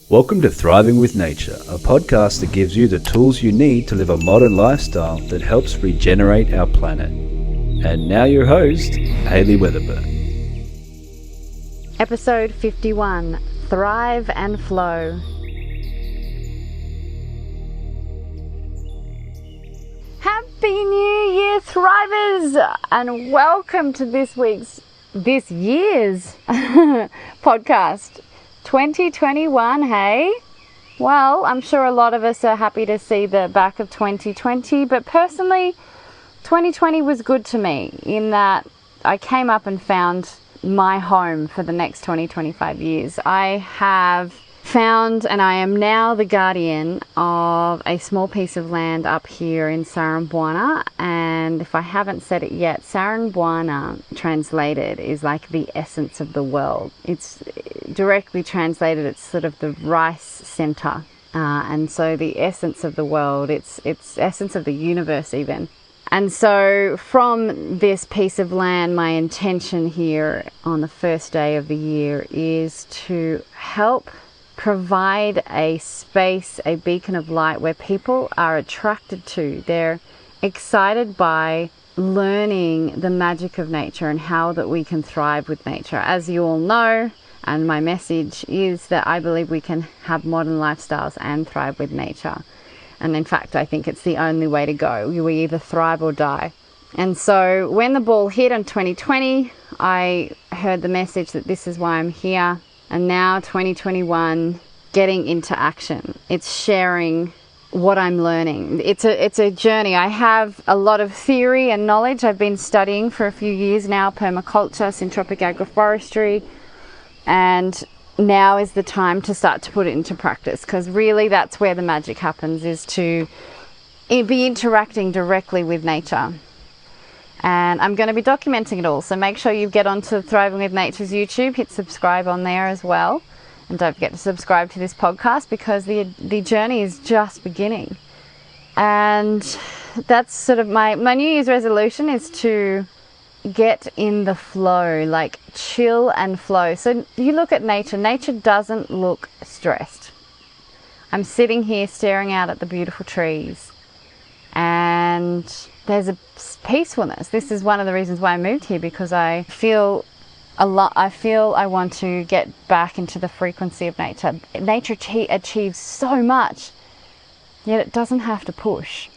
Welcome to Thriving with Nature, a podcast that gives you the tools you need to live a modern lifestyle that helps regenerate our planet. And now your host, Hayley Weatherburn. Episode 51, Thrive and Flow. Happy New Year, Thrivers! And welcome to this year's podcast. 2021, hey? Well, I'm sure a lot of us are happy to see the back of 2020, but personally, 2020 was good to me in that I came up and found my home for the next 20-25 years. I have found, and I am now the guardian of a small piece of land up here in Saranbuana, and if I haven't said it yet, Saranbuana translated is like the essence of the world. It's directly translated, it's sort of the rice center, and so the essence of the world, it's essence of the universe even. And so from this piece of land, my intention here on the first day of the year is to help provide a space, a beacon of light where people are attracted to. They're excited by learning the magic of nature and how that we can thrive with nature. As you all know, and my message is that I believe we can have modern lifestyles and thrive with nature. And in fact, I think it's the only way to go. We either thrive or die. And so when the ball hit in 2020, I heard the message that this is why I'm here. And now 2021, getting into action. It's sharing what I'm learning. It's a journey. I have a lot of theory and knowledge. I've been studying for a few years now, permaculture, syntropic agroforestry, and now is the time to start to put it into practice, because really that's where the magic happens, is to be interacting directly with nature. And I'm going to be documenting it all, so make sure you get onto Thriving with Nature's YouTube, hit subscribe on there as well, and don't forget to subscribe to this podcast, because the journey is just beginning. And that's sort of my New Year's resolution, is to get in the flow, like chill and flow. So you look at nature doesn't look stressed. I'm sitting here staring out at the beautiful trees, and there's a peacefulness. This is one of the reasons why I moved here, because I feel I want to get back into the frequency of nature. Nature achieves so much, yet it doesn't have to push.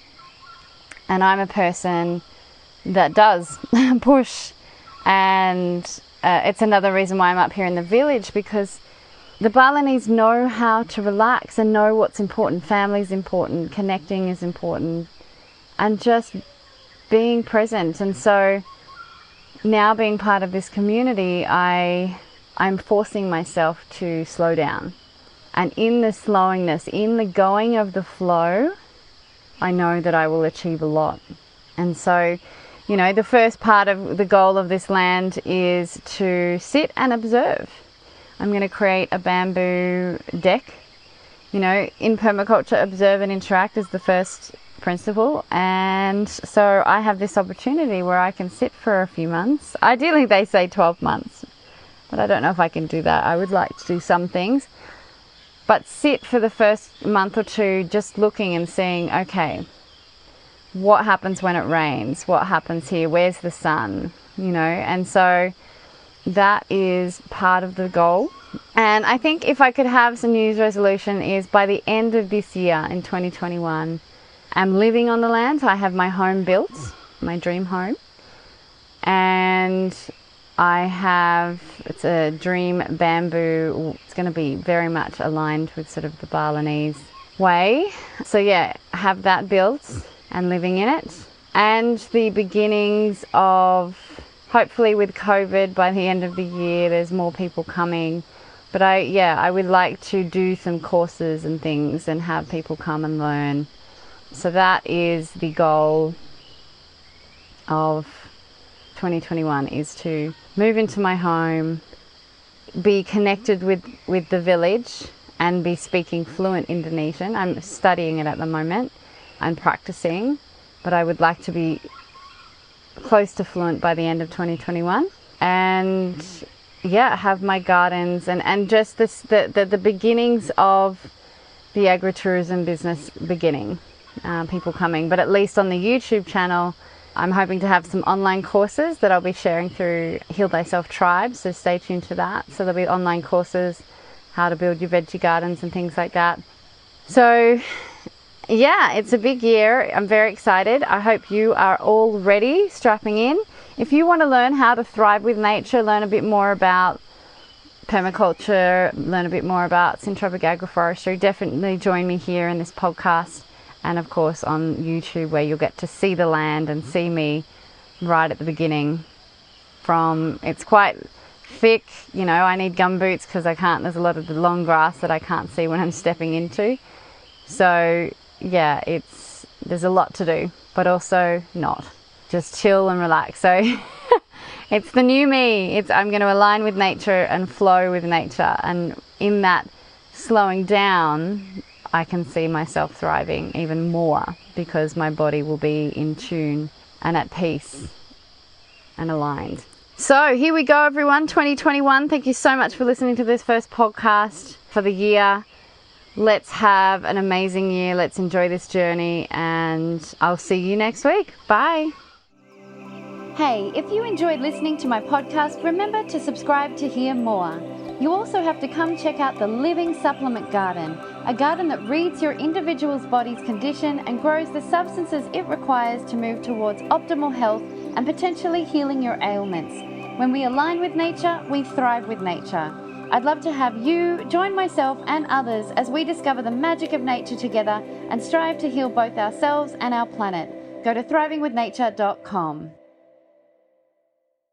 And I'm a person that does push. And it's another reason why I'm up here in the village, because the Balinese know how to relax and know what's important. Family's important, connecting is important, and just being present. And so now, being part of this community, I'm forcing myself to slow down. And in the slowingness, in the going of the flow, I know that I will achieve a lot. And so, you know, the first part of the goal of this land is to sit and observe. I'm going to create a bamboo deck. You know, in permaculture, observe and interact is the first principle, and so I have this opportunity where I can sit for a few months. Ideally they say 12 months, but I don't know if I can do that. I would like to do some things, but sit for the first month or two just looking and seeing, okay, what happens when it rains, what happens here, where's the sun, you know. And so that is part of the goal. And I think if I could have some New Year's resolution, is by the end of this year in 2021, I'm living on the land. I have my home built, my dream home, and it's a dream bamboo. It's going to be very much aligned with sort of the Balinese way. So yeah, have that built and living in it. And the beginnings of, hopefully with COVID, by the end of the year, there's more people coming. But I would like to do some courses and things and have people come and learn. So that is the goal of 2021, is to move into my home, be connected with the village, and be speaking fluent Indonesian. I'm studying it at the moment and practicing, but I would like to be close to fluent by the end of 2021. And have my gardens and just the beginnings of the agritourism business beginning, people coming. But at least on the YouTube channel, I'm hoping to have some online courses that I'll be sharing through Heal Thyself Tribe, so stay tuned to that. So there'll be online courses, how to build your veggie gardens and things like that. So yeah, it's a big year. I'm very excited. I hope you are all ready, strapping in. If you want to learn how to thrive with nature, learn a bit more about permaculture, learn a bit more about syntropic agroforestry, definitely join me here in this podcast. And of course on YouTube, where you'll get to see the land and see me right at the beginning. It's quite thick, I need gumboots because there's a lot of the long grass that I can't see when I'm stepping into. So yeah, there's a lot to do, but also not. Just chill and relax. So it's the new me. I'm going to align with nature and flow with nature. And in that slowing down, I can see myself thriving even more because my body will be in tune and at peace and aligned. So here we go, everyone, 2021. Thank you so much for listening to this first podcast for the year. Let's have an amazing year. Let's enjoy this journey, and I'll see you next week. Bye. Hey, if you enjoyed listening to my podcast, remember to subscribe to hear more. You also have to come check out the Living Supplement Garden, a garden that reads your individual's body's condition and grows the substances it requires to move towards optimal health and potentially healing your ailments. When we align with nature, we thrive with nature. I'd love to have you join myself and others as we discover the magic of nature together and strive to heal both ourselves and our planet. Go to thrivingwithnature.com.